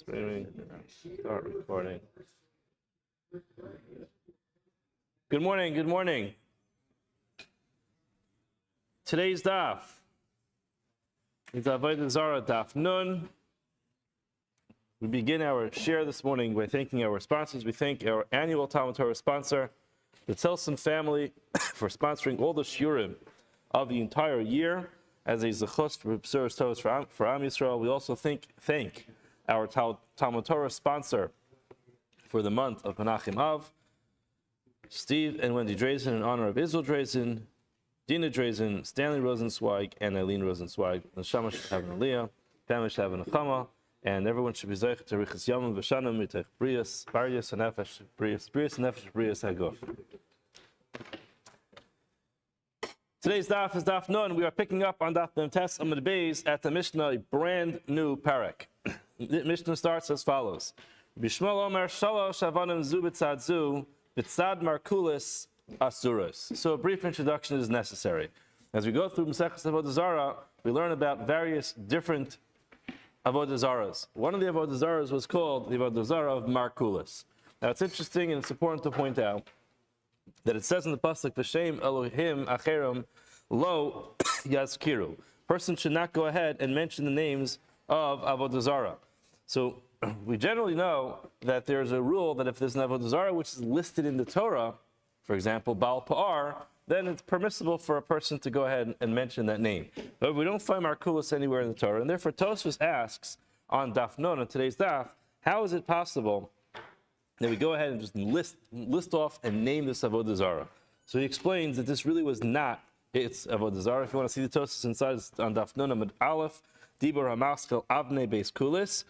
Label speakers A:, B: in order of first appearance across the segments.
A: Streaming. Start recording. Good morning. Good morning. Today's daf is Avoda Zara daf Nun. We begin our share this morning by thanking our sponsors. We thank our annual Talmud Torah sponsor, the Tilson family, for sponsoring all the shiurim of the entire year as a zechus for B'suras Tovos for Am Yisrael. We also thank our Talmud Torah sponsor for the month of Menachem Av, Steve and Wendy Drazen, in honor of Israel Drazen, Dina Drazen, Stanley Rosenzweig, and Eileen Rosenzweig. The Neshama should have an Aliyah, family should have an Nechama, and everyone should be zeich to Riches Yomim V'Shanim Mitech Brias, Barias and Nefesh, Brias Nefesh, Brias Haguf. Today's daf is daf Nun. We are picking up on daf Memtes Amud Beis at the Mishnah, a brand new parak. The Mishnah starts as follows: Bishmol Omer Shalosh Avonim Zu B'Tzad Zu B'Tzad Markulis Asuras. So a brief introduction is necessary. As we go through Maseches Avoda Zara, we learn about various different Avoda Zaras. One of the Avoda Zaras was called the Avoda Zara of Markulis. Now it's interesting and it's important to point out that it says in the pasuk, "V'shem Elohim Acherim Lo Yazkiru." Person should not go ahead and mention the names of Avoda Zara. So we generally know that there's a rule that if there's an Avoda Zara which is listed in the Torah, for example, Baal Pa'ar, then it's permissible for a person to go ahead and mention that name. But we don't find Markulis anywhere in the Torah, and therefore Tosfos asks on Daf Nun, on today's Daf, how is it possible that we go ahead and just list off and name this Avoda Zara? So he explains that this really was not its Avoda Zara. If you want to see the Tosfos inside, it's on Daf Nun Amud Aleph, Dibur HaMaskel Avnei Beis Kulis.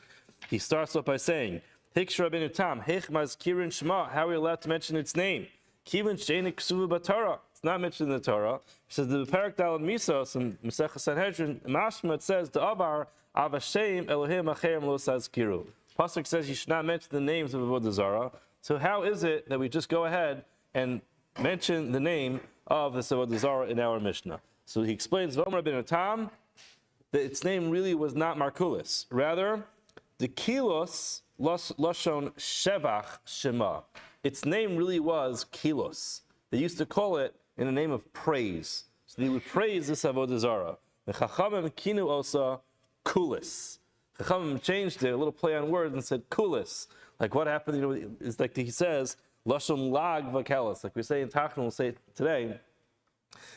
A: He starts off by saying, Hiksha Rabbeinu Tam, Heich Mazkirin Shema, how are we allowed to mention its name? Kivin Sheinik Ksuvu B'Torah. It's not mentioned in the Torah. He says, the Parak Dalad Misos, in Masechah Sanhedrin, Mashma, it says, the Avar, Avashem Elohim Acherim Lo Sazkiru. Pasuk says you should not mention the names of Avoda Zara. So how is it that we just go ahead and mention the name of this Avoda Zara in our Mishnah? So he explains, V'Omer Rabbeinu Tam, that its name really was not Markulis. Rather, the Kilos Lashon Shevach Shema. Its name really was Kilos. They used to call it in the name of praise. So they would praise this Avoda Zara. The Chachamim Kinu Osa Kulis. Chachamim changed it, a little play on words, and said Kulis. Like what happened, it's like he says, Lashon Lag Vakelas. Like we say in Tachnun, we'll say it today,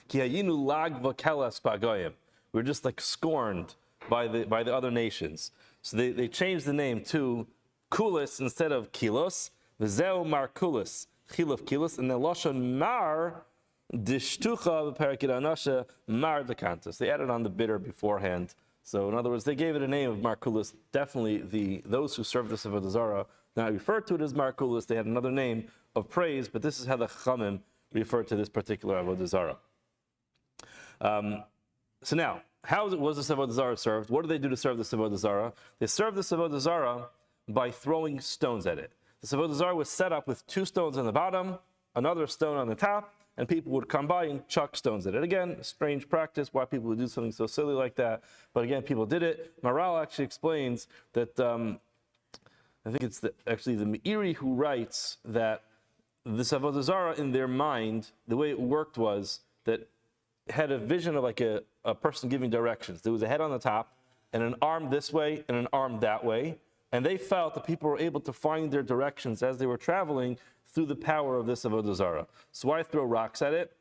A: Ki Hayinu Lag Vakelas Pagoyim. We're just like scorned by the other nations. So they changed the name to Kulis instead of Kilos. V'zeu Mar Kulis, Chiluf Kilos, and then Lashon Mar Dishtucha V'Perakid Anasha Mar Dekantas. They added on the bitter beforehand. So in other words, they gave it a name of Markulis. Definitely those who served this Avoda Zara now referred to it as Markulis. They had another name of praise, but this is how the Chachamim referred to this particular Avoda Zara. So now, how was this Avoda Zara served? What do they do to serve this Avoda Zara? They served this Avoda Zara by throwing stones at it. This Avoda Zara was set up with 2 stones on the bottom, another stone on the top, and people would come by and chuck stones at it. Again, a strange practice, why people would do something so silly like that. But again, people did it. Maral actually explains that, I think it's actually the Meiri who writes that this Avoda Zara in their mind, the way it worked was that it had a vision of like a person giving directions. There was a head on the top, and an arm this way, and an arm that way. And they felt that people were able to find their directions as they were traveling through the power of this Avoda Zara. So why throw rocks at it?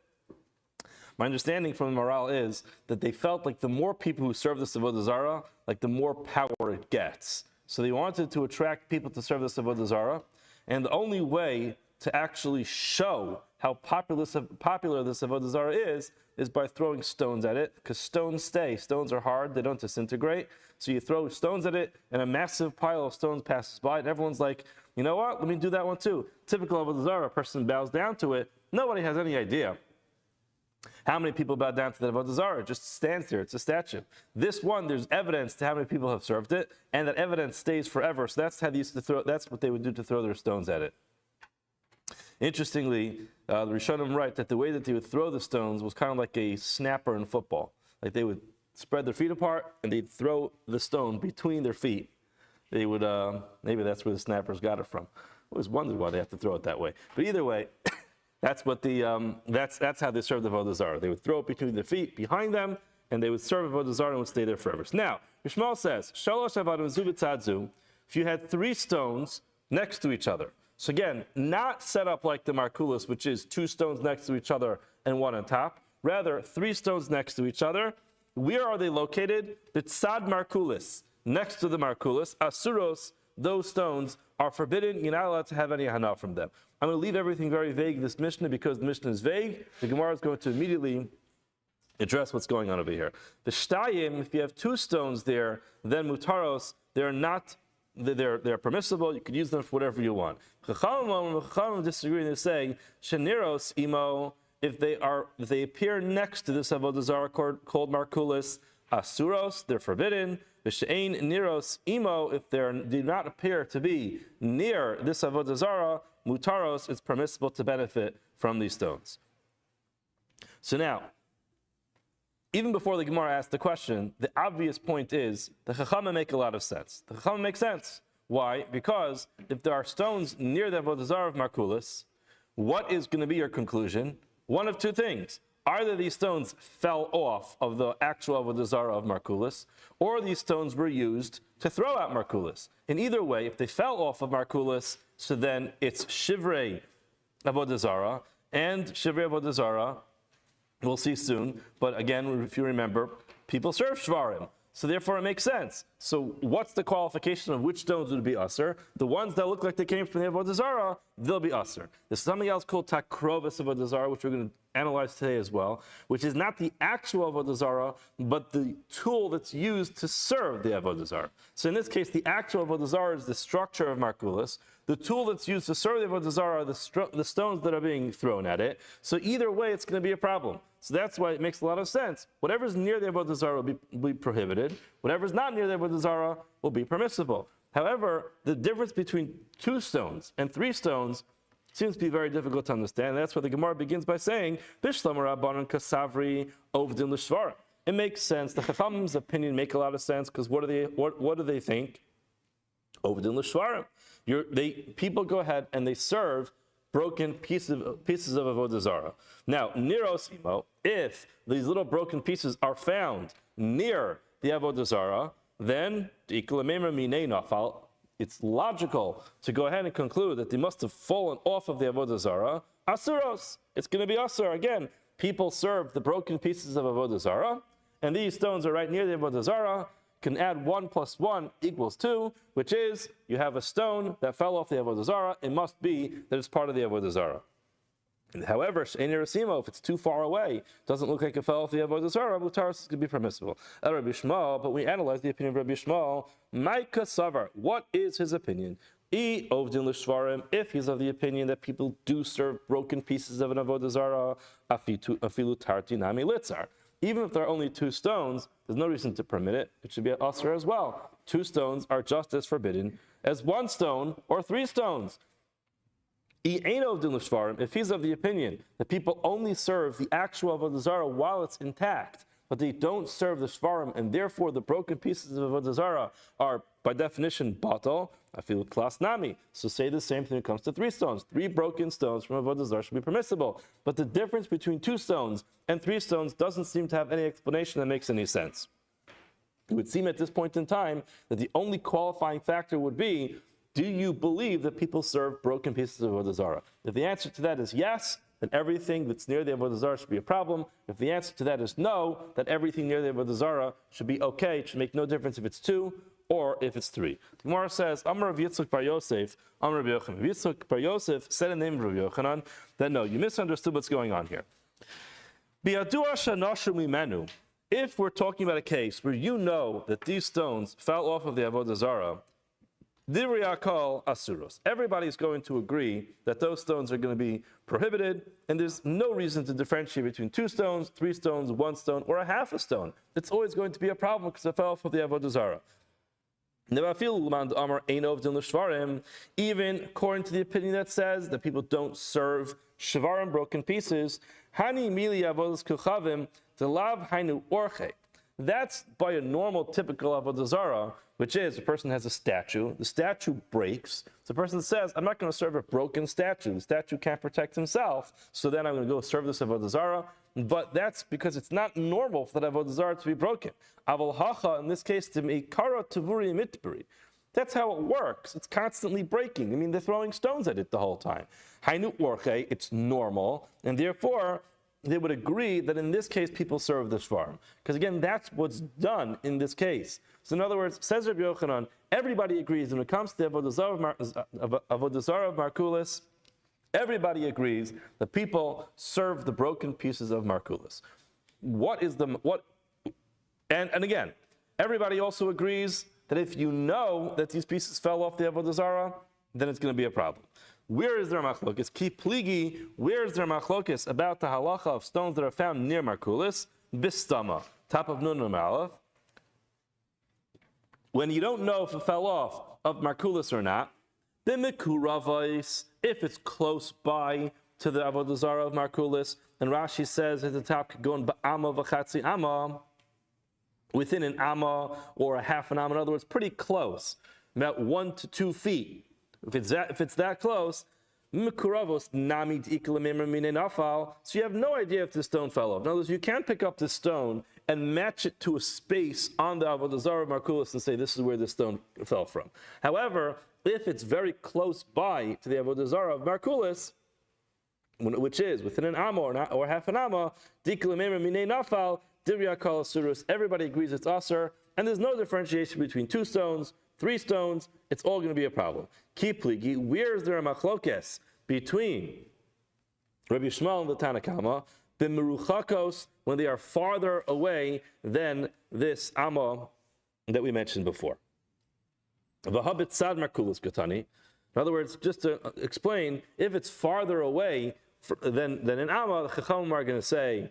A: My understanding from the Maral is that they felt like the more people who serve this Avoda Zara, like the more power it gets. So they wanted to attract people to serve this Avoda Zara, and the only way to actually show how popular this Avoda Zara is by throwing stones at it, because stones stay. Stones are hard, they don't disintegrate. So you throw stones at it, and a massive pile of stones passes by, and everyone's like, you know what, let me do that one too. Typical Avoda Zara, a person bows down to it. Nobody has any idea how many people bow down to the Avoda Zara. It just stands there, it's a statue. This one, there's evidence to how many people have served it, and that evidence stays forever. So that's how they used to throw, that's what they would do to throw their stones at it. Interestingly, the Rishonim write that the way that they would throw the stones was kind of like a snapper in football. Like they would spread their feet apart and they'd throw the stone between their feet. they would, maybe that's where the snappers got it from. I always wondered why they have to throw it that way. But either way, that's what that's how they served the Avoda Zara. They would throw it between their feet, behind them, and they would serve Avoda Zara and would stay there forever. Now, Yishmael says, Shalosh Avadim Zu B'Tzad, if you had 3 stones next to each other. So again, not set up like the Markulis, which is 2 stones next to each other and 1 on top. Rather, 3 stones next to each other. Where are they located? B'Tzad Markulis, next to the Markulis. Asuros, those stones are forbidden. You're not allowed to have any hana from them. I'm going to leave everything very vague, this Mishnah, because the Mishnah is vague. The Gemara is going to immediately address what's going on over here. The shtayim, if you have 2 stones there, then mutaros, they're permissible. You could use them for whatever you want. Chachamim disagree and they say sheniros imo, if they appear next to this avodah zara called markulis, asuros, they're forbidden. V'she'ein niros imo, if they do not appear to be near this avodah zara, mutaros, it's permissible to benefit from these stones. So now, even before the Gemara asked the question, the obvious point is the Chachamim make a lot of sense. The Chachamim make sense. Why? Because if there are stones near the Avodah Zara of Markulis, what is going to be your conclusion? One of 2 things. Either these stones fell off of the actual Avodah Zara of Markulis, or these stones were used to throw out Markulis. In either way, if they fell off of Markulis, so then it's Shivrei Avodah Zara, and Shivrei Avodah Zara, we'll see soon, but again, if you remember, people serve shvarim, so therefore it makes sense. So what's the qualification of which stones would be usher? The ones that look like they came from the Avodah Zara, they'll be usher. There's something else called takrovis Avodah Zara, which we're going to analyze today as well, which is not the actual Avodah Zara, but the tool that's used to serve the Avodah Zara. So in this case, the actual Avodah Zara is the structure of Markulis. The tool that's used to serve the Avodah Zara are the stones that are being thrown at it. So either way, it's going to be a problem. So that's why it makes a lot of sense. Whatever's near the Avodah Zara will be prohibited. Whatever's not near the Avodah Zara will be permissible. However, the difference between 2 stones and 3 stones seems to be very difficult to understand. That's why the Gemara begins by saying, Bishlam Rabbanon Kasavri Ovdin L'Shvarim. It makes sense. The Chachamim's opinion make a lot of sense, because what do they think? Ovdin L'Shvarim. People go ahead and they serve broken pieces of Avodah Zara. Now, Niros Imo, if these little broken pieces are found near the Avodah Zara, then it's logical to go ahead and conclude that they must have fallen off of the Avodah Zara. Asuros, it's going to be asur. Again, people serve the broken pieces of Avodah Zara, and these stones are right near the Avodah Zara. Can add 1 + 1 = 2, which is you have a stone that fell off the Avodah Zara. It must be that it's part of the Avodah Zara. However, if it's too far away, doesn't look like it fell off the Avodah Zara, mutaros could be permissible. Rabbi Shmuel, but we analyze the opinion of Rabbi Shmuel. Maika Savar, what is his opinion? If he's of the opinion that people do serve broken pieces of an Avodah Zara, afilu tarti nami litzar. Even if there are only 2 stones, there's no reason to permit it. It should be an usher as well. 2 stones are just as forbidden as 1 stone or 3 stones. If he's of the opinion that people only serve the actual Avodah Zara while it's intact, but they don't serve the shvarim, and therefore the broken pieces of Avodah Zara are by definition batal, I feel klas nami. So say the same thing when it comes to 3 stones. 3 broken stones from Avodah Zara should be permissible. But the difference between 2 stones and 3 stones doesn't seem to have any explanation that makes any sense. It would seem at this point in time that the only qualifying factor would be, do you believe that people serve broken pieces of Avodah Zara? If the answer to that is yes, then everything that's near the Avodah Zara should be a problem. If the answer to that is no, then everything near the Avodah Zara should be okay. It should make no difference if it's 2 or if it's 3. The Gemara says, Amar Rav Yitzchak bar Yosef, Amar Rabbi Yochanan. Rav Yitzchak bar Yosef said in the name of Rabbi Yochanan that no, you misunderstood what's going on here. If we're talking about a case where you know that these stones fell off of the Avodah Zara, everybody's going to agree that those stones are going to be prohibited, and there's no reason to differentiate between 2 stones, 3 stones, 1 stone, or a half a stone. It's always going to be a problem because it fell off of the Avodah Zara. Even according to the opinion that says that people don't serve shvarim, broken pieces, hani mili avodas kuchavim delav hainu orche. That's by a normal, typical Avoda Zara, which is a person has a statue, the statue breaks. So the person says, I'm not going to serve a broken statue. The statue can't protect himself, so then I'm going to go serve this Avoda Zara. But that's because it's not normal for that Avoda Zara to be broken. Aval hacha, in this case, to me, kara tavuri mitburi. That's how it works. It's constantly breaking. I mean, they're throwing stones at it the whole time. Hainu orche, it's normal, and therefore, they would agree that in this case, people serve the shvarim. Because again, that's what's done in this case. So in other words, says Rabbi Yochanan, everybody agrees when it comes to Avoda Zara of Markulis, everybody agrees that people serve the broken pieces of Markulis. And again, everybody also agrees that if you know that these pieces fell off the Avoda Zara, then it's going to be a problem. Where is their machlokes? Ki pligi, where is their machlokes about the halacha of stones that are found near Markulis? Bistama, top of Nun and Aleph. When you don't know if it fell off of Markulis or not, then mikuravais, if it's close by to the Avoda Zara of Markulis, and Rashi says at the top, going ba'ama v'chatzi ama, within an amma or a half an amma, in other words, pretty close, about 1 to 2 feet. If it's that close, so you have no idea if the stone fell off. In other words, you can't pick up this stone and match it to a space on the Avoda Zara of Markulis and say this is where the stone fell from. However, if it's very close by to the Avoda Zara of Markulis, which is within an amma or half an amma, everybody agrees it's aser, and there's no differentiation between 2 stones, 3 stones, it's all going to be a problem. Kipligi, where is there a machlokes between Rabbi Shmuel and the Tanakama, b'meruchakos, when they are farther away than this amma that we mentioned before? V'habit sad markulis katani. In other words, just to explain, if it's farther away than an amma, the Chachamim are going to say,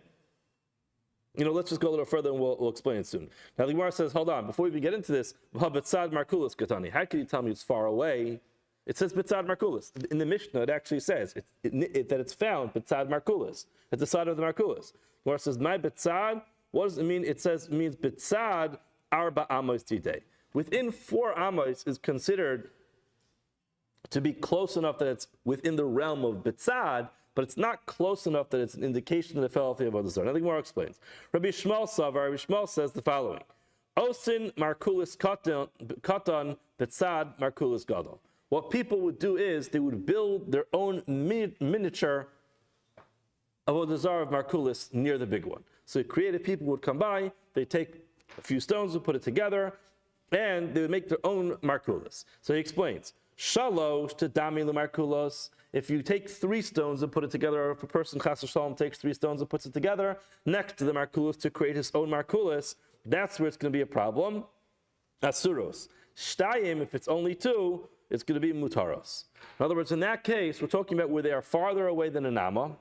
A: let's just go a little further and we'll explain it soon. Now the Gemara says, hold on, before we even get into this, B'tzad Markulis Katani. How can you tell me it's far away? It says B'tzad Markulis. In the Mishnah, it actually says that it's found B'tzad Markulis. At the side of the Markulis. The Gemara says, my B'tzad, what does it mean? It means B'tzad Arba Amos Tidei. Within 4 amos is considered to be close enough that it's within the realm of B'tzad, but it's not close enough that it's an indication that it fell off the Avoda Zara. Now the Gemara explains. Rabbi Shmuel says the following: Osin Markulis Katan Betzad Markulis Gadol. What people would do is they would build their own miniature Avoda Zara of Markulis near the big one. So creative people would come by, they take a few stones and put it together, and they would make their own Markulis. So he explains. Shalosh to dami l'markulos. If you take 3 stones and put it together, or if a person chas v'shalom takes 3 stones and puts it together next to the markulos to create his own markulis, that's where it's going to be a problem. Asuros. Shtayim, if it's only 2, it's going to be mutaros. In other words, in that case, we're talking about where they are farther away than an amma,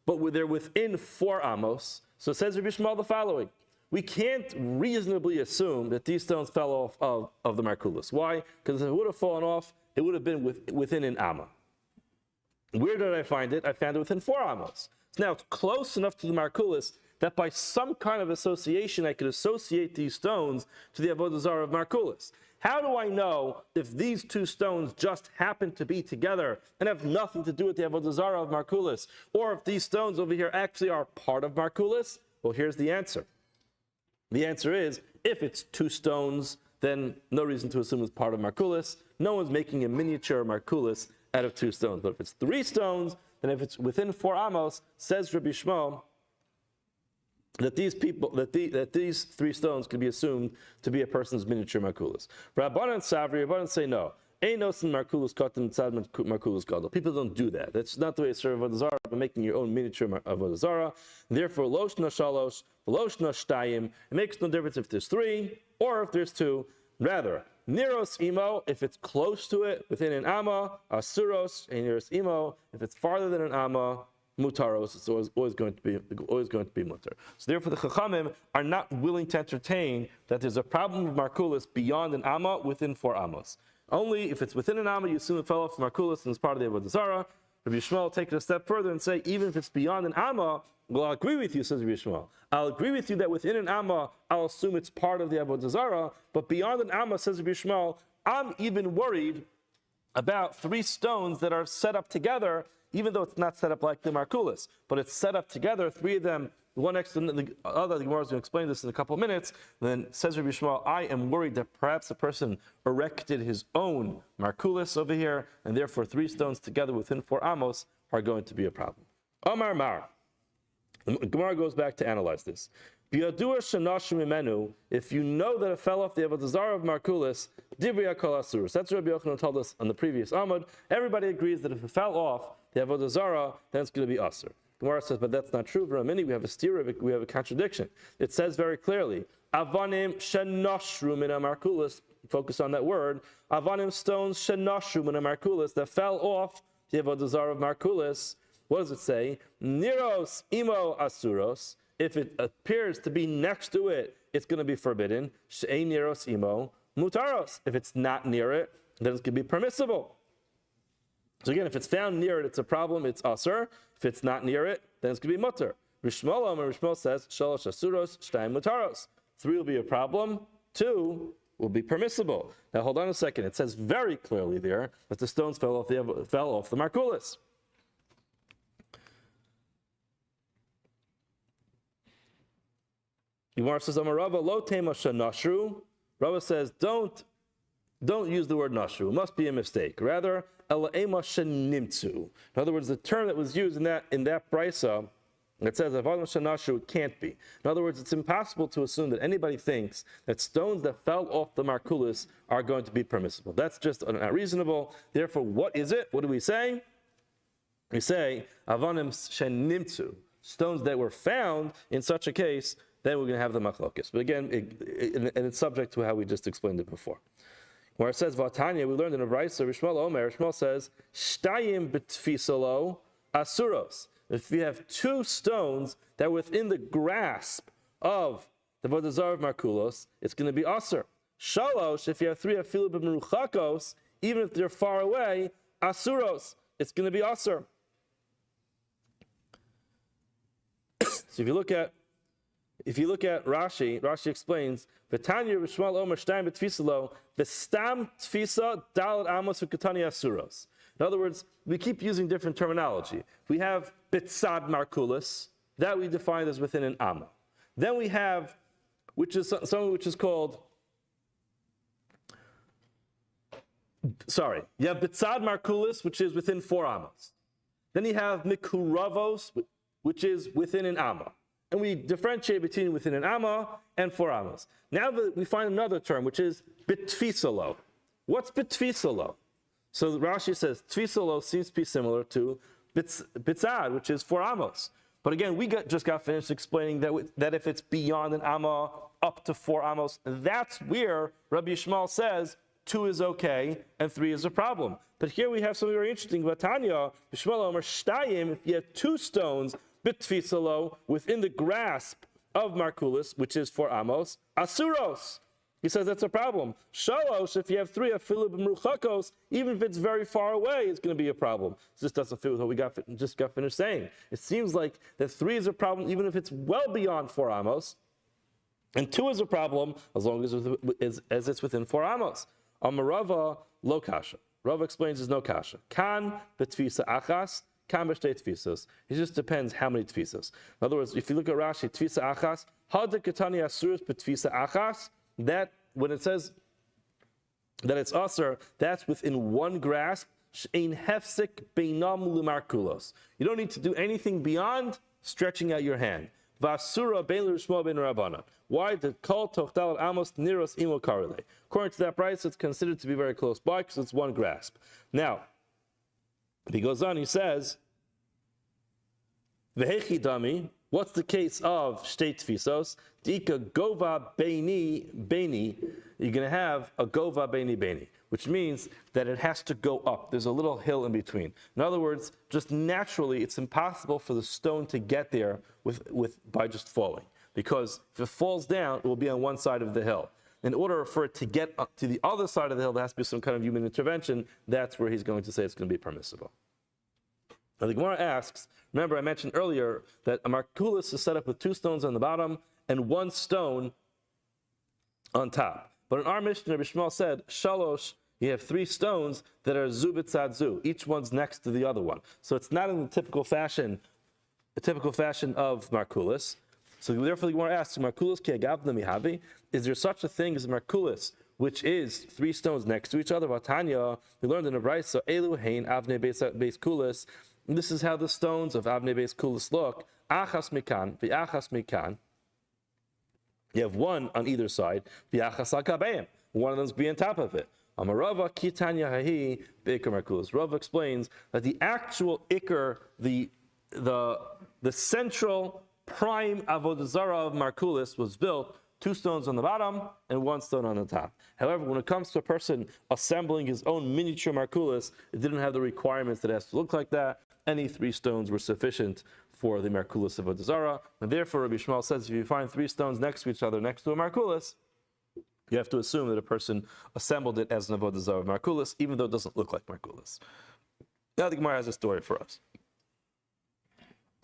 A: but where they're within 4 amos. So it says Rabbi Shmuel the following: we can't reasonably assume that these stones fell off of the markulis. Why? Because if it would have fallen off, it would have been within an amma. Where did I find it? I found it within 4 amos. So now it's close enough to the markulis that by some kind of association, I could associate these stones to the Avoda Zara of Markulis. How do I know if these 2 stones just happen to be together and have nothing to do with the Avoda Zara of Markulis, or if these stones over here actually are part of Markulis? Well, here's the answer. The answer is, if it's 2 stones, then no reason to assume it's part of Markulis. No one's making a miniature Markulis out of 2 stones. But if it's 3 stones, then if it's within 4 amos, says Rabbi Shmuel, that these 3 stones can be assumed to be a person's miniature Markulis. Rabbanan Savri, Rabbanan say no. Einos and Markulis Katan Tzad Markulis Gadol. People don't do that. That's not the way to serve Avoda Zara, by making your own miniature Avoda Zara. Therefore, Loshna Shalosh, Loshna Shtayim. It makes no difference if there's 3 or if there's 2. Rather, Niros Imo, if it's close to it, within an Amma, Asuros, and Niros Imo, if it's farther than an Amma, Mutaros, it's always going to be mutar. So therefore, the Chachamim are not willing to entertain that there's a problem with Markulis beyond an Amma within 4 Amos. Only if it's within an Amma, you assume it fell off from Markulis and it's part of the Avoda Zara. Rabbi Yishmael take it a step further and say, even if it's beyond an amma, well, I'll agree with you, says Rabbi Yishmael. I'll agree with you that within an amma, I'll assume it's part of the Avoda Zara, but beyond an amma, says Rabbi Yishmael, I'm even worried about 3 stones that are set up together, even though it's not set up like the Markulis, but it's set up together, 3 of them, one next to the other. The Gemara is going to explain this in a couple of minutes. Then says Rabbi Yishmael, I am worried that perhaps a person erected his own Markulis over here, and therefore 3 stones together within 4 amos are going to be a problem. Amar Mar. The Gemara goes back to analyze this. If you know that it fell off the Avoda Zara of Markulis, Divriya Kol Asurus. That's what Rabbi Yochanan told us on the previous Amud. Everybody agrees that if it fell off the Avoda Zara, then it's going to be Asur. Gemara says, but that's not true. For a minute, we have a steer, we have a contradiction. It says very clearly, Avanim shenoshru min Markulis. Focus on that word. Avanim stones shenoshru min Markulis that fell off the Avoda Zara of Markulis. What does it say? Niros imo asuros. If it appears to be next to it, it's going to be forbidden. She'ei niros imo mutaros. If it's not near it, then it's going to be permissible. So again, if it's found near it, it's a problem, it's asur. If it's not near it, then it's going to be mutar. Rishmol says, shalosh asuros, shtayim mutaros. 3 will be a problem, 2 will be permissible. Now hold on a second. It says very clearly there that the stones fell off the Markulis. Gemara says, Amarava lo tema shanashru. Rabbi says, don't use the word nashru. It must be a mistake. Rather, ela ema shenimtzu. In other words, the term that was used in that brisa, it says avoda shanashru, it can't be. In other words, it's impossible to assume that anybody thinks that stones that fell off the Markulis are going to be permissible. That's just not reasonable. Therefore, what is it? What do we say? We say avonim shenimtzu, stones that were found in such a case. Then we're going to have the machlokes. But again, and it's subject to how we just explained it before. Where it says Vatanya, we learned in a brisa, Rishmal Omer, Rishmal says, Shtayim betfisalo asuros. If you have 2 stones that are within the grasp of the Avoda Zara of Markulos, it's going to be asur. Shalosh, if you have 3 afilu b'meruchakos, even if they're far away, asuros, it's going to be asur. So if you look at Rashi, Rashi explains, V'tanya Rishmal Omer Shtayim B'tfisalo, V'stam Tfisa Dalad Amos V'katani Asuros. In other words, we keep using different terminology. We have Bitsad Markulis, that we define as within an Amma. Then we have, which is something which is called, you have Bitsad Markulis, which is within 4 Amos. Then you have Mikuravos, which is within an Amma. And we differentiate between within an amma and 4 ammas. Now we find another term, which is bitfisalo. What's bitfisalo? So Rashi says tfisalo seems to be similar to bitzad, which is 4 amos. But again, we just got finished explaining that if it's beyond an amma, up to 4 amos, that's where Rabbi Yishmael says 2 is okay and 3 is a problem. But here we have something very interesting. Vatanya, Yishmael Omer Shtayim, if you have 2 stones, bitfisalo, within the grasp of Markulis, which is 4 amos, asuros. He says that's a problem. Shalosh, if you have 3 afilu b'meruchakos, even if it's very far away, it's going to be a problem. This doesn't fit with what we just got finished saying. It seems like that 3 is a problem even if it's well beyond 4 amos, and 2 is a problem as long as it's within 4 amos. Amarava lo kasha. Rava explains there's no kasha. Kan betfisa achas. It just depends how many tfisas. In other words, if you look at Rashi, tfisa achas, hada katani asurus betfisa achas, that when it says that it's asur, that's within 1 grasp. She'ein hefsek beinam l'markulos. You don't need to do anything beyond stretching out your hand. Vasura bein l'rishmo bein rabbanan. Why? The kol tochdalat amos niros imo karile. According to that price, it's considered to be very close by because it's 1 grasp. Now, he goes on, he says, Vehechi dami, what's the case of shtei tfisos? Dika gova beini beini. You're going to have a gova beini beini, which means that it has to go up. There's a little hill in between. In other words, just naturally, it's impossible for the stone to get there by just falling. Because if it falls down, it will be on one side of the hill. In order for it to get up to the other side of the hill, there has to be some kind of human intervention. That's where he's going to say it's going to be permissible. Now the Gemara asks, remember I mentioned earlier that a markulis is set up with 2 stones on the bottom and 1 stone on top. But in our Mishnah, Rabbi Shmuel said, Shalosh, you have 3 stones that are zu b'tzad zu. Each one's next to the other one. So it's not in the typical fashion of markulis. So therefore the Gemara asks, markulis ki agavna mihavi? Is there such a thing as a markulis, which is 3 stones next to each other? Vatanya, we learned in a brayso, elu hein avnei beis kulis. This is how the stones of avnei beis kulis look. Achas mikan, v'achas mikan. You have 1 on either side. V'achas al-kabeim. One of them's be on top of it. Amarava kitanya hahi beikar markulis. Rav explains that the actual ikar, the central prime avodah zara of markulis was built 2 stones on the bottom and 1 stone on the top. However, when it comes to a person assembling his own miniature markulis, it didn't have the requirements that it has to look like that. Any 3 stones were sufficient for the markulis of avodah zara, and therefore Rabbi Shmuel says if you find 3 stones next to each other next to a markulis, you have to assume that a person assembled it as an avodah zara of markulis, even though it doesn't look like markulis. Now the Gemara has a story for us.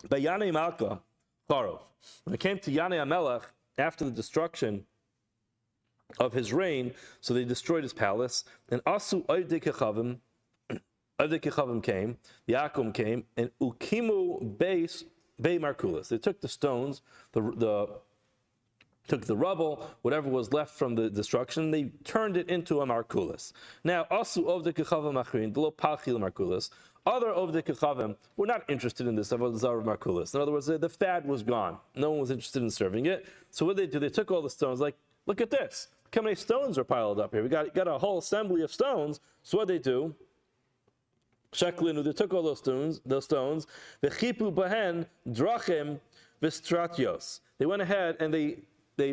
A: By Yanei Malka, when it came to Yanei HaMelech, after the destruction of his reign, so they destroyed his palace, and Asu Oivdei Kechavim came, Yaakov came, and Ukimu Beis Bei Markulis. They took the stones, took the rubble, whatever was left from the destruction, they turned it into a markulis. Now, Asu Ovdei Kechavim Achrin, Delo Pachil Markulis. Other Ovdei Kechavim were not interested in this avodah zara markulis. In other words, the fad was gone. No one was interested in serving it. So what did they do? They took all the stones, like, look at this. Look how many stones are piled up here. We got a whole assembly of stones. So what did they do? Sheklinu, they took all those stones, V'chipu bahen drachim v'stratios. They went ahead and they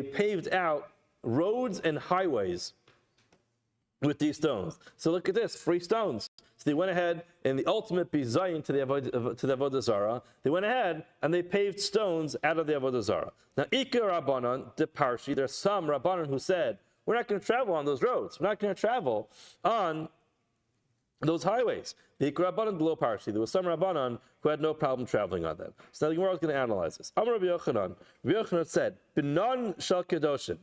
A: paved out roads and highways with these stones. So look at this, free stones. So they went ahead, in the ultimate bizayin to the Avodah Zara, they went ahead and they paved stones out of the Avodah Zara. Now, Ikar Rabbanon, de Parshi, there's some Rabbanon who said, we're not going to travel on those roads. We're not going to travel on those highways. The Ikar Rabbanon below Parshi, there was some Rabbanon who had no problem traveling on them. So now the Gemara is going to analyze this. Amar Rabbi Yochanan said, Benon shel kedoshim,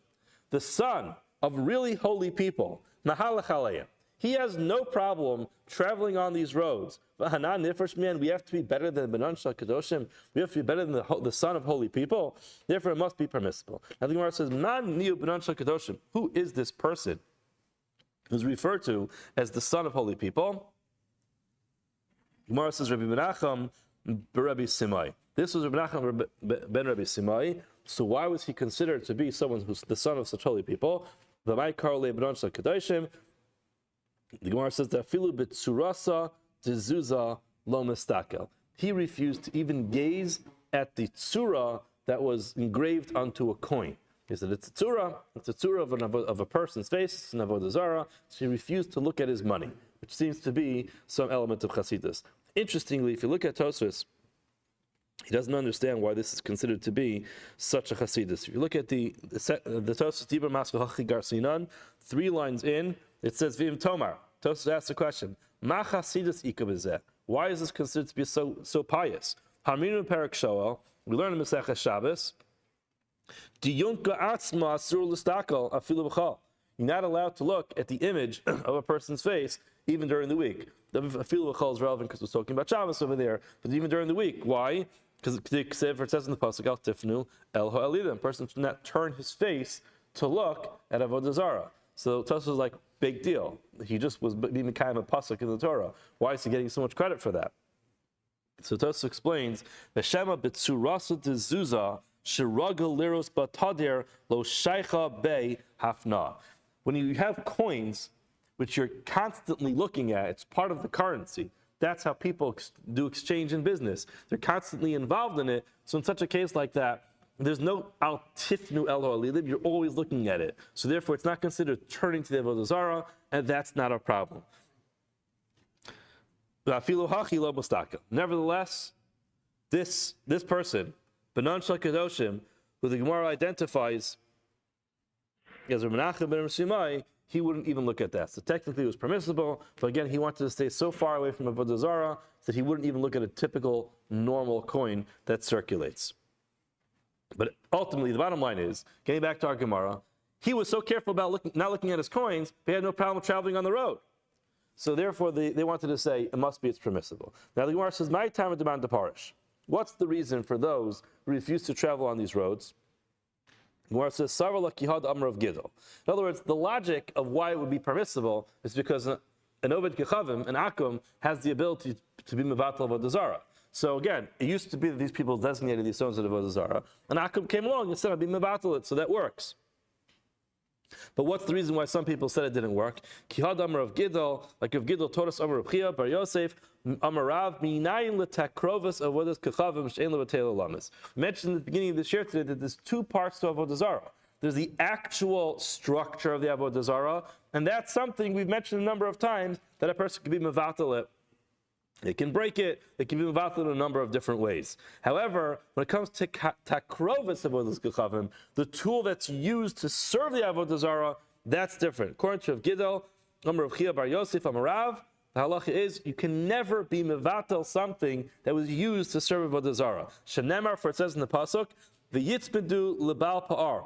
A: the son of really holy people, Mahalach Aleyah, he has no problem traveling on these roads. We have to be better than Benon Shel Kedoshim. We have to be better than the son of holy people. Therefore, it must be permissible. Now the Gemara says, Man niu Benon Shel Kedoshim. Who is this person who's referred to as the son of holy people? Gemara says, Rabbi Menachem Rabbi Simai. This was Rabbi Menachem ben Rabbi Simai. So why was he considered to be someone who's the son of such holy people? The Gemara says that filu b'tzurasa dezuza lo mistakel. He refused to even gaze at the tzura that was engraved onto a coin. He said it's a tzura of a person's face, it's an avodah zara. So he refused to look at his money, which seems to be some element of chasidus. Interestingly, if you look at Tosfos, he doesn't understand why this is considered to be such a chasidus. If you look at the Tosfos Dibur Maskel Hachi Garsinan, 3 lines in, it says Vim Tomar. Tosfos asks the question, Ma chasidus ika b'zeh? Why is this considered to be so pious? Harminu Perak Shoel, we learn in Masechah Shabbos, Diyunka atzma asur l'stakel afilu b'chal. You're not allowed to look at the image of a person's face even during the week. The afilu b'chal is relevant because we're talking about Shabbos over there, but even during the week. Why? Because it says in the pasuk, Al tifnu el ha'alidim. A person should not turn his face to look at Avodah Zara. So Tosfos was like, big deal. He just was being kind of a pasuk in the Torah. Why is he getting so much credit for that? So Tosfos explains, V'shema b'tzurasa dezuza shiraga liros batadir lo shaycha bei hafna. When you have coins, which you're constantly looking at, it's part of the currency. That's how people do exchange in business. They're constantly involved in it. So in such a case like that, there's no al tifnu el ha'alidim. You're always looking at it. So therefore, it's not considered turning to the Avodah Zara, and that's not a problem. Nevertheless, this person, Benon Shel Kedoshim, who the Gemara identifies as Rabbi Menachem ben Simai, he wouldn't even look at that. So technically it was permissible, but again, he wanted to stay so far away from Avoda Zara that he wouldn't even look at a typical normal coin that circulates. But ultimately, the bottom line is, getting back to our Gemara, he was so careful about not looking at his coins, but he had no problem traveling on the road. So therefore, they wanted to say, it's permissible. Now the Gemara says, my time of demand to parish. What's the reason for those who refuse to travel on these roads? The Gemara says, Sarah la kihad amar of Gidol. In other words, the logic of why it would be permissible is because an Oved Kechavim, an Akum, has the ability to be mevatel Avoda Zara. So again, it used to be that these people designated these stones as Avoda Zara, and Akum came along and said, I'll be mevatel it, so that works. But what's the reason why some people said it didn't work? Kihad Amar of Gidol, like if Gidol taught us Amar of Chia, Bar Yosef, Amarav, Minayin L'Takrovis Avodas Kechavim She'en L'Vatei Lamis. We mentioned at the beginning of this year today that there's two parts to Avoda Zara. There's the actual structure of the Avoda Zara, and that's something we've mentioned a number of times that a person can be mevatel it. They can break it. They can be mevatel in a number of different ways. However, when it comes to takrovis avodas kechavim, the tool that's used to serve the avodah zara, that's different. According to Rav Gidol, Amar Rav Chia Bar Yosef Amarav, the halacha is you can never be mevatel something that was used to serve avodah zara. Shenemar, for it says in the pasuk, v'yitzpedu lebal pa'ar.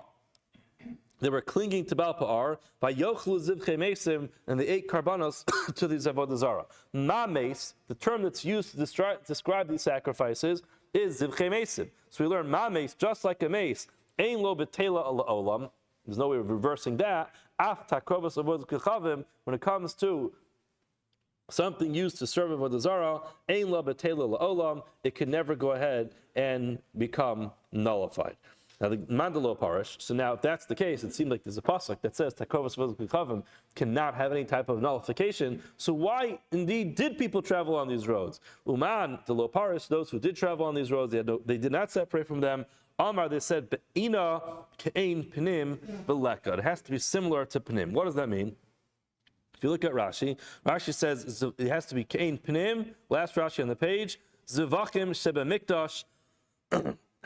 A: They were clinging to Baal Pa'ar by Yochlu Zivchei Mesim, and they ate karbanos to these Avodah Zara. Ma'mes, the term that's used to describe these sacrifices, is Zivchei Mesim. So we learn Ma'mes, just like a mace, Ein lo betela ala olam. There's no way of reversing that. Af takrovas Avodah Kechavim, when it comes to something used to serve Avodah Zara, Ein lo betela ala olam, it can never go ahead and become nullified. Now the Mandalo parish. So now, if that's the case, it seems like there's a pasuk that says Takrovas Avodas Kechavim cannot have any type of nullification. So why, indeed, did people travel on these roads? Uman the lo parish. Those who did travel on these roads, they did not separate from them. Amar, they said Be'ina ke'ein pnim v'leka. It has to be similar to pnim. What does that mean? If you look at Rashi, Rashi says it has to be ke'ein pnim. Last Rashi on the page. Zivachim sheba mikdash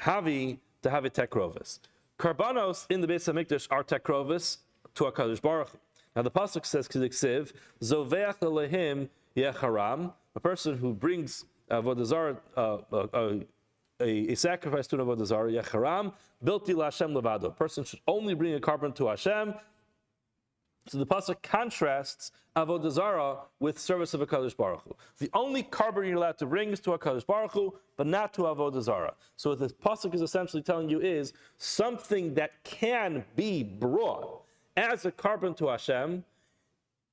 A: havi. To have a tekrovis. Karbanos in the Beis HaMikdash are tekrovis to HaKadosh Baruch Hu. Now the pasuk says, "Kiziksiv zoveach lehim yecharam." A person who brings avodah zara, a sacrifice to an avodah zara, yecharam bilti laHashem levado. A person should only bring a carbon to Hashem. So the pasuk contrasts avodah zara with service of HaKadosh Baruch Hu. The only carbon you're allowed to bring is to HaKadosh Baruch Hu, but not to avodah zara. So what the pasuk is essentially telling you is something that can be brought as a carbon to Hashem.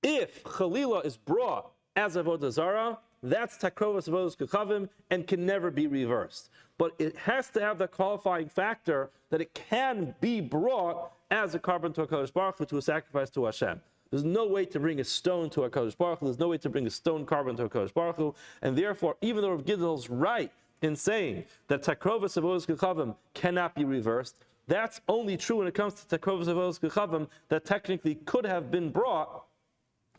A: If chalila is brought as avodah zara, that's takrovas avodas kechavim and can never be reversed. But it has to have the qualifying factor that it can be brought as a carbon to HaKadosh Baruch Hu, to a sacrifice to Hashem. There's no way to bring a stone to HaKadosh Baruch Hu. There's no way to bring a stone carbon to HaKadosh Baruch Hu. And therefore, even though Rav Gidol's right in saying that takrovas avodas kechavim cannot be reversed, that's only true when it comes to takrovas avodas kechavim that technically could have been brought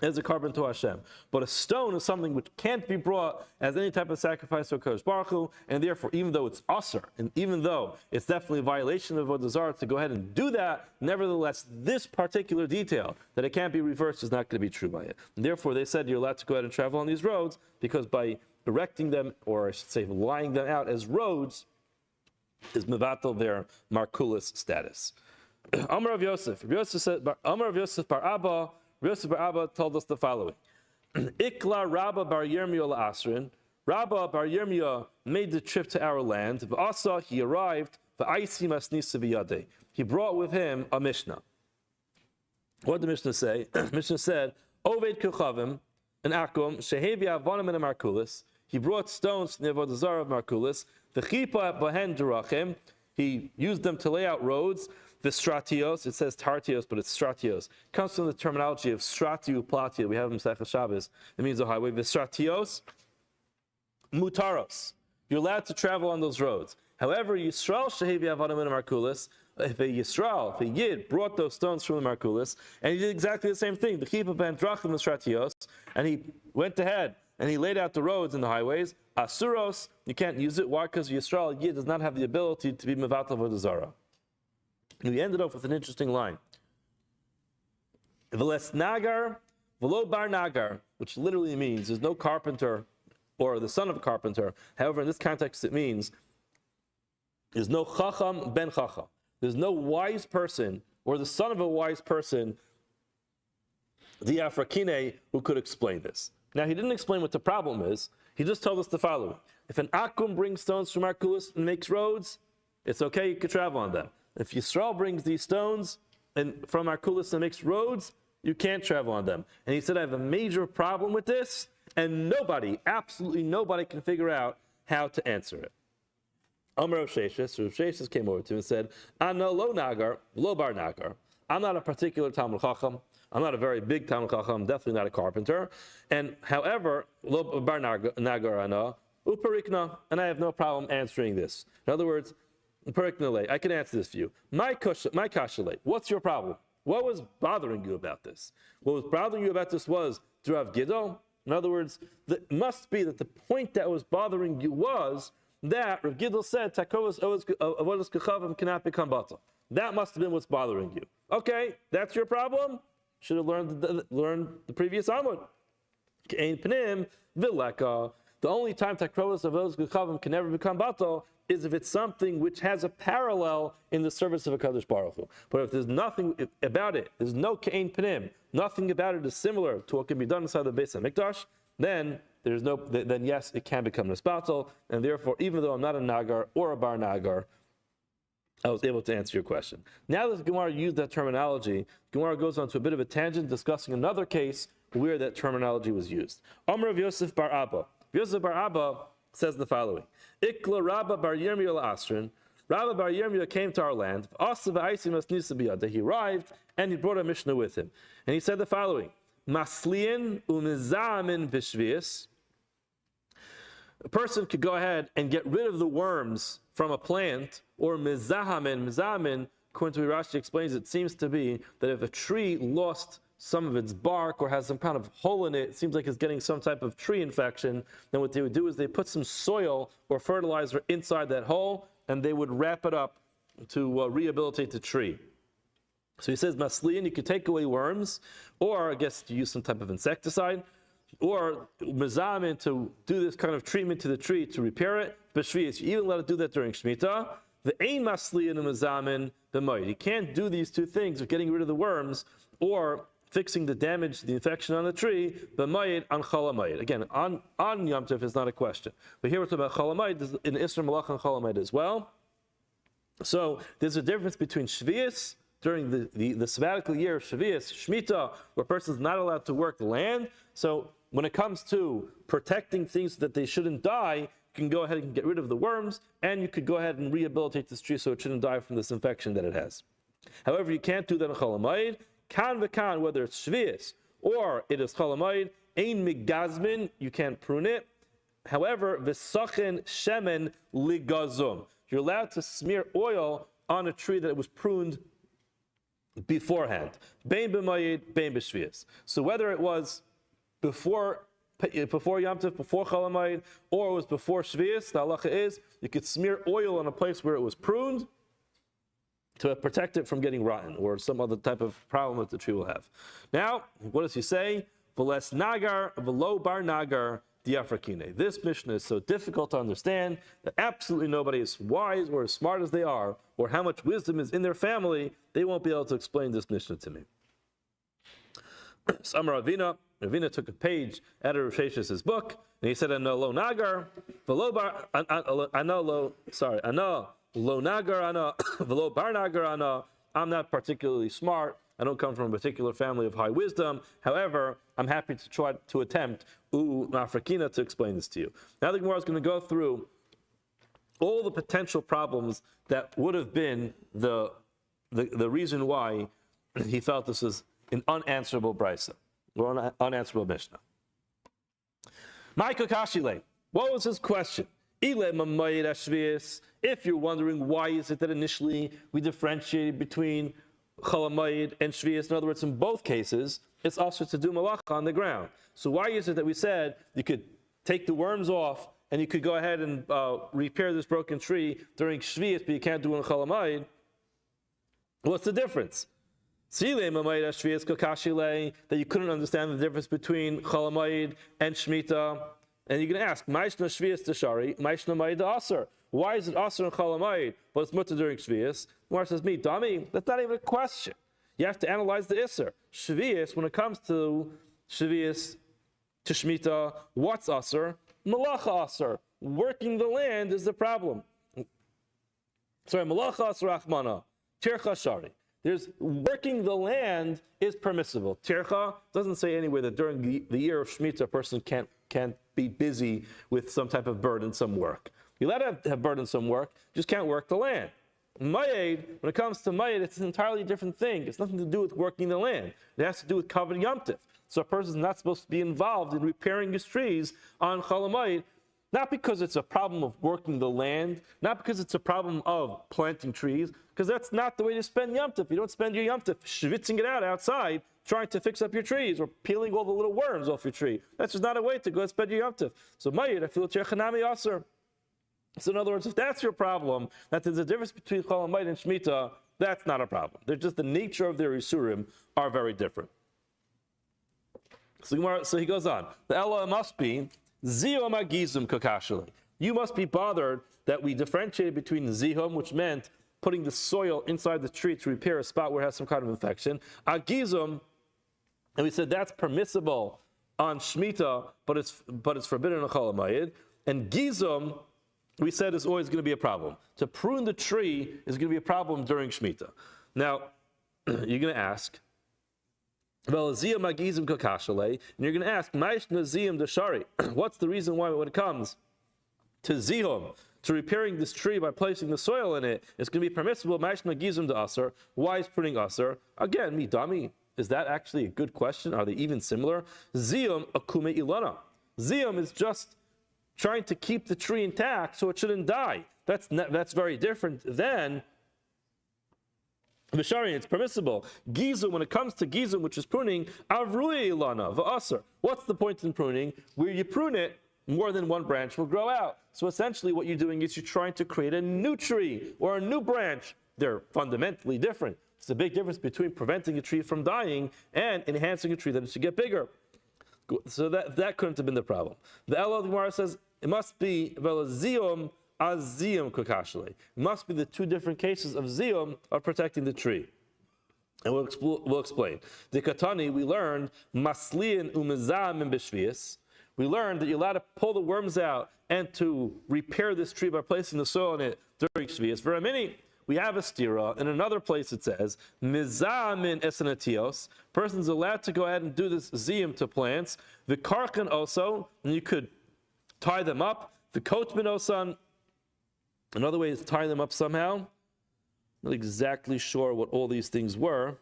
A: as a carbon to Hashem. But a stone is something which can't be brought as any type of sacrifice to HaKadosh Baruch Hu, and therefore, even though it's usher, and even though it's definitely a violation of Avodah Zarah to go ahead and do that, nevertheless, this particular detail, that it can't be reversed, is not going to be true by it. And therefore, they said you're allowed to go ahead and travel on these roads, because by erecting them, or I should say, lying them out as roads, is mevatel their markulis status. Amar of Yosef. Yosef said, Amar of Yosef bar Abba, Yosef bar Abba told us the following. Ikla Rabba bar Yirmiyah la'asrin. Rabba bar Yirmiyah made the trip to our land. V'asa, he arrived. V'aisi masnisa v'yadeh. He brought with him a Mishnah. What did the Mishnah say? Mishnah said, Oved Kechavim, an Akum, Shehevi Avonim and a Markulis. He brought stones from the Avodah Zarah of Markulis. V'chipa bahen derachim. He used them to lay out roads. The stratios, it says tartios, but it's stratios. It comes from the terminology of stratiu platia. We have in Masechah Shabbos. It means a highway. The stratios, mutaros. You're allowed to travel on those roads. However, Yisrael shehevi avodim in Markulis. If a Yisrael, if a Yid brought those stones from the Markulis, and he did exactly the same thing, the chipa ben drachim the stratios, and he went ahead and he laid out the roads and the highways. Asuros, you can't use it. Why? Because Yisrael Yid does not have the ability to be mevatel avodah zarah. We ended off with an interesting line. V'les nagar, v'lo bar nagar, which literally means there's no carpenter or the son of a carpenter. However, in this context, it means there's no chacham ben chacham. There's no wise person or the son of a wise person, the Afrakine, who could explain this. Now, he didn't explain what the problem is. He just told us the following. If an Akum brings stones from Arkulis and makes roads, it's okay, you can travel on them. If Yisrael brings these stones and from Arkulis and makes roads, you can't travel on them. And he said, I have a major problem with this, and nobody, absolutely nobody can figure out how to answer it. Amar Rav Sheshes came over to him and said, Ana lo nagar, lo bar nagar. I'm not a particular Talmud Chacham. I'm not a very big Talmud Chacham. I'm definitely not a carpenter. And however, lo bar nagar ana, uparikna, and I have no problem answering this. In other words, uparikna, I can answer this for you. My kashale, what's your problem? What was bothering you about this? What was bothering you about this was Rav Gidol. In other words, it must be that the point that was bothering you was that Rav Gidol said, Takovas avodas kechavim cannot become batal. That must have been what's bothering you. Okay, that's your problem? Should have learned the previous Amud. Ke'ein pnim v'leka. The only time Takovas avodas kechavim can never become batal is if it's something which has a parallel in the service of a Kadosh Baruch Hu. But if there's nothing about it, there's no Ke'ein Pnim, nothing about it is similar to what can be done inside the Beis HaMikdash, then yes, it can become nisbatal, and therefore, even though I'm not a Nagar or a Bar Nagar, I was able to answer your question. Now that Gemara used that terminology, Gemara goes on to a bit of a tangent discussing another case where that terminology was used. Amar of Yosef Bar Abba. Yosef Bar Abba says the following. Ikla Rabba Bar Yirmiyah Asrin. Rabba Bar Yirmiyah came to our land. He arrived and he brought a Mishnah with him. And he said the following. Masliin umizamin bishvius. A person could go ahead and get rid of the worms from a plant, or mizahamin. Mizahamin, according to Rashi explains, it seems to be that if a tree lost some of its bark or has some kind of hole in it, it seems like it's getting some type of tree infection, then what they would do is they put some soil or fertilizer inside that hole and they would wrap it up to rehabilitate the tree. So he says, Masliin, you could take away worms, or I guess to use some type of insecticide, or Mizamin to do this kind of treatment to the tree to repair it. B'shvius, you even let it do that during Shemitah. The Ein Masliin and Mizamin b'moed. You can't do these two things of getting rid of the worms or fixing the damage, the infection on the tree, b'mayit on chalamayit. Again, on Yom Tov is not a question. But here we're talking about chalamayit, in Isra Malach and chalamayit as well. So there's a difference between Shvius, during the sabbatical year of Shvius, Shemitah, where a person's not allowed to work the land. So when it comes to protecting things so that they shouldn't die, you can go ahead and get rid of the worms, and you could go ahead and rehabilitate this tree so it shouldn't die from this infection that it has. However, you can't do that in chalamayit. Kan v'kan, whether it's shvius or it is chalamayid, ein migazmin, you can't prune it. However, v'sachen shemen ligazum, you're allowed to smear oil on a tree that was pruned beforehand. Bein b'mayid, bein b'shvius. So whether it was before Yom Tov, before chalamayid, or it was before shvius, the halacha is you could smear oil on a place where it was pruned to protect it from getting rotten or some other type of problem that the tree will have. Now, what does he say? V'les nagar, v'lo bar nagar, diafrakine. This Mishnah is so difficult to understand that absolutely nobody, as wise or as smart as they are, or how much wisdom is in their family, they won't be able to explain this Mishnah to me. Some Ravina took a page out of Rav Shesh's book, and he said, "Ano lo nagar, v'lo bar, ano lo nagar ana, v'lo bar nagar ana." I'm not particularly smart. I don't come from a particular family of high wisdom. However, I'm happy to try to attempt mafrakina to explain this to you. Now the Gemara is going to go through all the potential problems that would have been the reason why he felt this was an unanswerable brisa or an unanswerable Mishnah. Michael Kashile, what was his question? If you're wondering why is it that initially we differentiated between chalamayid and shvius, in other words, in both cases, it's also to do malacha on the ground. So why is it that we said you could take the worms off and you could go ahead and repair this broken tree during shvius, but you can't do it in chalamayid? What's the difference? That you couldn't understand the difference between Chol Hamoed and Shemitah. And you're going to ask, why is it Aser in Chol Hamoed, but it's mutter during Shvius? Gemara says, me, dummy, that's not even a question. You have to analyze the Isser. Shvius, when it comes to Shvius, to Shemitah, what's Aser? Malacha Aser. Working the land is the problem. Sorry, Malacha Aser Achmana. Tircha Shari. There's working the land is permissible. Tircha doesn't say anywhere that during the year of Shemitah a person can't be busy with some type of burdensome work. You're allowed to have burdensome work, you just can't work the land. Mayed, when it comes to Mayed, it's an entirely different thing. It's nothing to do with working the land. It has to do with Kavod Yom Tov. So a person is not supposed to be involved in repairing his trees on Chol Hamoed, not because it's a problem of working the land, not because it's a problem of planting trees, because that's not the way to spend Yom Tov. You don't spend your Yom Tov schwitzing it out outside, trying to fix up your trees or peeling all the little worms off your tree. That's just not a way to go and spend your Yom Tov. So Mayed, I feel Tirchanami Aser. So in other words, if that's your problem, that there's a difference between Chol Hamoed and Shemitah, that's not a problem. They're just the nature of their Isurim are very different. So he goes on. The Ella must be Zihum Agizum Kakashali. You must be bothered that we differentiated between Zihum, which meant putting the soil inside the tree to repair a spot where it has some kind of infection. Agizum, and we said that's permissible on Shemitah, but it's forbidden on Chol Hamoed. And Gizum, we said, is always going to be a problem. To prune the tree is going to be a problem during Shemitah. Now, you're going to ask, well, Ziyam Agizim Kakashale, and you're going to ask, Maish Naziyam Dashari. What's the reason why when it comes to Zihum, to repairing this tree by placing the soil in it, it's going to be permissible, Maish Nagizim to Aser. Why is pruning Aser? Again, Midami, is that actually a good question? Are they even similar? Ziyam Akume Ilana. Ziyam is just trying to keep the tree intact so it shouldn't die. That's very different than Vishari, it's permissible. Gizum, when it comes to Gizum, which is pruning, Avrui Ilana, V'aser. What's the point in pruning? Where you prune it, more than one branch will grow out. So essentially what you're doing is you're trying to create a new tree or a new branch. They're fundamentally different. It's a big difference between preventing a tree from dying and enhancing a tree that it should get bigger. So that couldn't have been the problem. The Elul Gemara says it must be Velaziyum Aziyum Kakashale. It must be the two different cases of Ziyum of protecting the tree. And we'll explain. The Katani, we learned Maslian Umizam and Bishvius. We learned that you're allowed to pull the worms out and to repair this tree by placing the soil in it during Shvius. For a minute, we have a stira. In another place it says, Mizamin esanatios. Person's allowed to go ahead and do this ziyum to plants. The karkan also, and you could tie them up. The kotmin osan, another way is tie them up somehow. Not exactly sure what all these things were.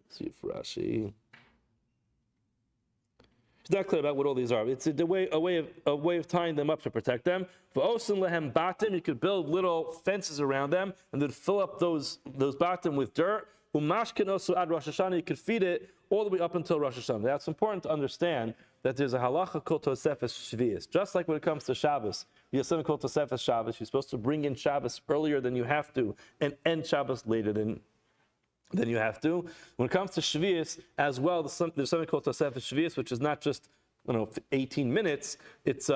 A: Let's see if Rashi. It's not clear about what all these are. It's a way of tying them up to protect them. For osin lehem batim, you could build little fences around them and then fill up those batim with dirt. Umashkin also ad Rosh Hashanah, you could feed it all the way up until Rosh Hashanah. That's important to understand that there's a halacha called Tosefes Shvius. Just like when it comes to Shabbos, you have something called Tosefes Shabbos. You're supposed to bring in Shabbos earlier than you have to and end Shabbos later than you have to. When it comes to Shvius as well, there's something called Tosefes Shvius, which is not just 18 minutes. It's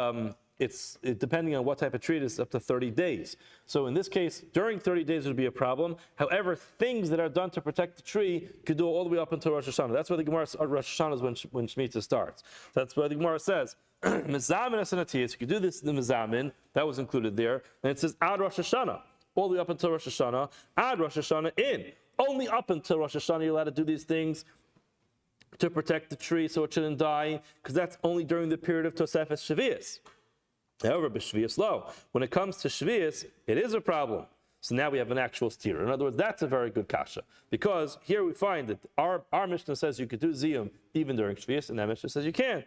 A: depending on what type of tree it is, up to 30 days. So in this case, during 30 days would be a problem. However, things that are done to protect the tree could do all the way up until Rosh Hashanah. That's why the Gemara Rosh Hashanah is when Shemitah starts. That's why the Gemara says, Mizamin esanatiyas. You could do this in the Mizamin, that was included there. And it says ad Rosh Hashanah, all the way up until Rosh Hashanah, ad Rosh Hashanah in. Only up until Rosh Hashanah you're allowed to do these things to protect the tree so it shouldn't die, because that's only during the period of Tosefes Shvius. However, b'Shvius lo, when it comes to Shvius, it is a problem. So now we have an actual steer. In other words, that's a very good kasha, because here we find that our Mishnah says you could do ziyum even during Shvius, and that Mishnah says you can't.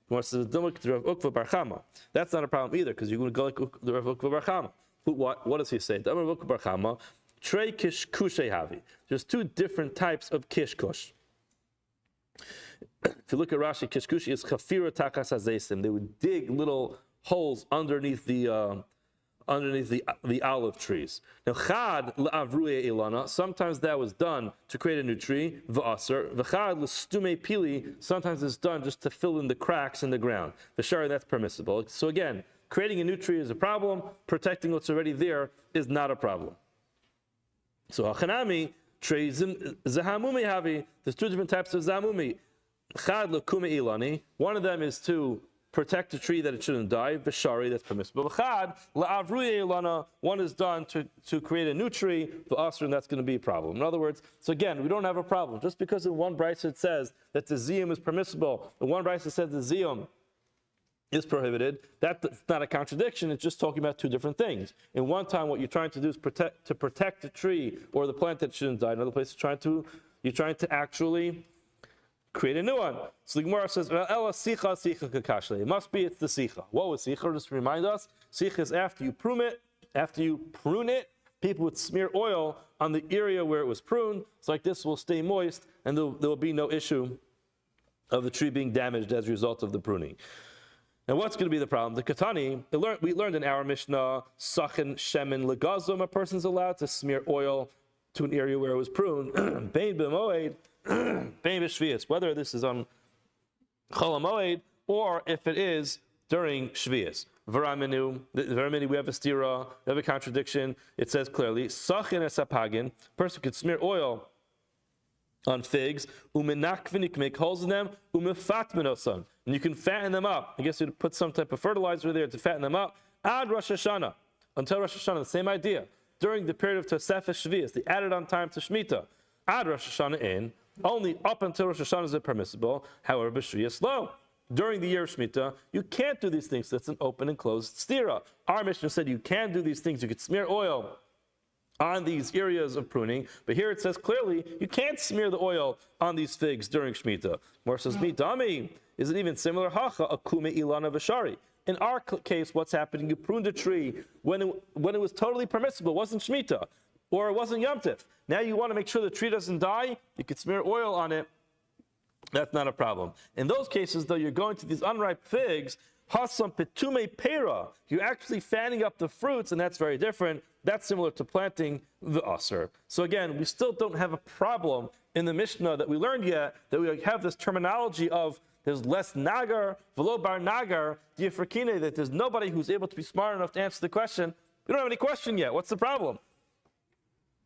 A: That's not a problem either, because you're going to go like the Rav Ukva Bar Chama. What does he say? Trey kishkushe havi. There's two different types of kishkush. If you look at Rashi, kishkush is chafira takas hazesim. They would dig little holes underneath the underneath the olive trees. Now, chad la'avruye ilana, sometimes that was done to create a new tree, v'aser. V'chad l'stume pili, sometimes it's done just to fill in the cracks in the ground. V'shari, that's permissible. So again, creating a new tree is a problem. Protecting what's already there is not a problem. So hachanami, trees zahamumi havi. There's two different types of zahamumi. Chad l'kume ilani. One of them is to protect a tree that it shouldn't die. V'shari, that's permissible. V'chad la'avruye ilana. One is done to create a new tree. V'asr, and that's going to be a problem. In other words, so again, we don't have a problem. Just because in one brayso it says that the ziyum is permissible, in one brayso says the ziyum is prohibited, that's not a contradiction. It's just talking about two different things. In one time, what you're trying to do is protect the tree or the plant that shouldn't die. Another place, you're trying to actually create a new one. So the Gemara says, "Ela sicha sicha kakashle." It must be it's the sicha. What was sicha? Just to remind us, sicha is after you prune it. After you prune it, people would smear oil on the area where it was pruned. It's like this will stay moist, and there will be no issue of the tree being damaged as a result of the pruning. Now, what's going to be the problem? The Katani, we learned in our Mishnah, Sachin Shemin Legazum, a person's allowed to smear oil to an area where it was pruned. Bein b'moed, bein b'shvius, whether this is on Chol HaMoed or if it is during Shvius. Varaminu, we have a stira, we have a contradiction. It says clearly, Sachin esapagin, person could smear oil on figs, umenakvinik, make holes in them, umefatminosan, and you can fatten them up. I guess you'd put some type of fertilizer there to fatten them up. Ad Rosh Hashanah, until Rosh Hashanah, the same idea. During the period of Tosefes Shvius, they added on time to Shemitah. Ad Rosh Hashanah in, only up until Rosh Hashanah is it permissible. However, B'Shvius lo. During the year of Shemitah, you can't do these things. That's an open and closed stira. Our Mishnah said you can do these things. You could smear oil on these areas of pruning, but here it says clearly you can't smear the oil on these figs during Shemitah. More says, "Midami, is it even similar? Hacha akume ilana v'shari." In our case, what's happening? You pruned a tree when it was totally permissible, it wasn't Shemitah, or it wasn't Yom Tif. Now you want to make sure the tree doesn't die. You could smear oil on it. That's not a problem. In those cases, though, you're going to these unripe figs. Hasam petume pera. You're actually fanning up the fruits, and that's very different. That's similar to planting the aser. So again, we still don't have a problem in the Mishnah that we learned yet, that we have this terminology of there's less nagar, velo bar nagar, diafrakine, that there's nobody who's able to be smart enough to answer the question. We don't have any question yet. What's the problem?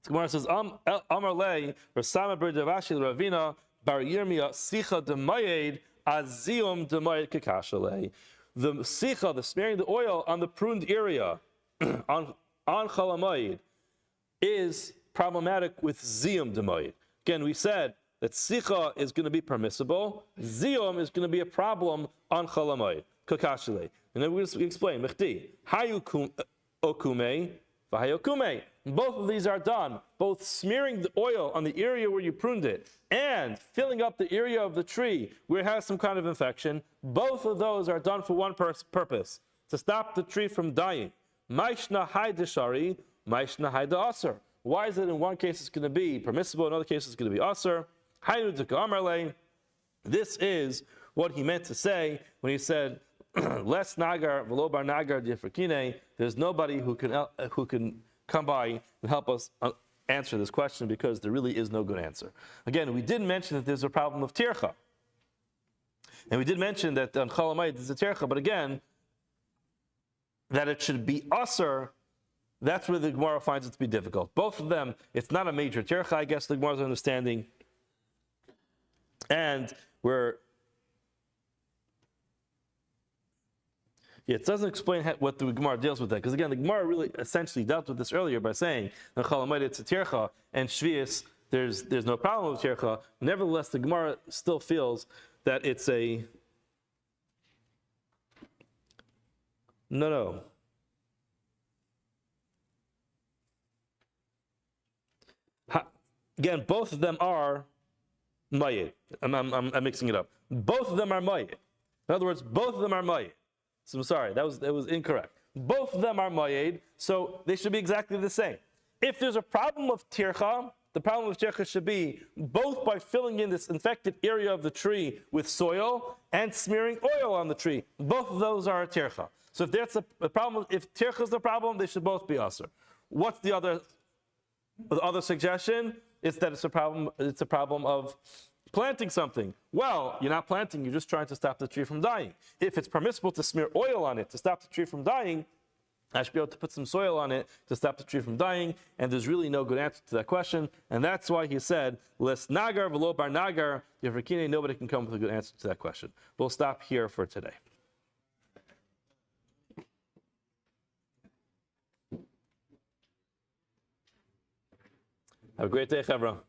A: The Gemara says, Amar lei, Rasama b'Davashi Ravina, bar Yirmiyah, sicha demayed, aziyum demayed kakashalei. The sicha, the smearing the oil on the pruned area, on Chol HaMoed, is problematic with ziyum demayed. Again, we said that sicha is going to be permissible. Ziyum is going to be a problem on Chol HaMoed. Kakashalei. And then we explain, Mechti, hayu okume, v'hayokume. Both of these are done. Both smearing the oil on the area where you pruned it and filling up the area of the tree where it has some kind of infection. Both of those are done for one purpose, to stop the tree from dying. Maishna haida shari, maishna haida aser. Why is it in one case it's going to be permissible, in other cases it's going to be aser? Hainu deka amarle. This is what he meant to say when he said, less nagar, velo bar nagar diafrakine. There's nobody who can come by and help us answer this question, because there really is no good answer. Again, we did mention that there's a problem of tircha. And we did mention that on Chol HaMoed there's a tircha, but again, that it should be aser, that's where the Gemara finds it to be difficult. Both of them, it's not a major tircha, I guess the Gemara's understanding. And it doesn't explain what the Gemara deals with that, because again, the Gemara really essentially dealt with this earlier by saying in Chol HaMoed it's a tircha, and Shvius there's no problem with tircha. Nevertheless, the Gemara still feels that it's a no. Again, both of them are mayit. I'm mixing it up. Both of them are mayit. In other words, both of them are mayit. So I'm sorry, that was incorrect. Both of them are mayed, so they should be exactly the same. If there's a problem of tircha, the problem of tircha should be both by filling in this infected area of the tree with soil and smearing oil on the tree. Both of those are a tircha. So if that's a problem, if tircha is the problem, they should both be asur. What's the other suggestion? It's that it's a problem of planting something. Well, you're not planting, you're just trying to stop the tree from dying. If it's permissible to smear oil on it to stop the tree from dying, I should be able to put some soil on it to stop the tree from dying, and there's really no good answer to that question, and that's why he said, "Les nagar v'lo bar nagar." Nobody can come with a good answer to that question. We'll stop here for today. Have a great day, Chevra.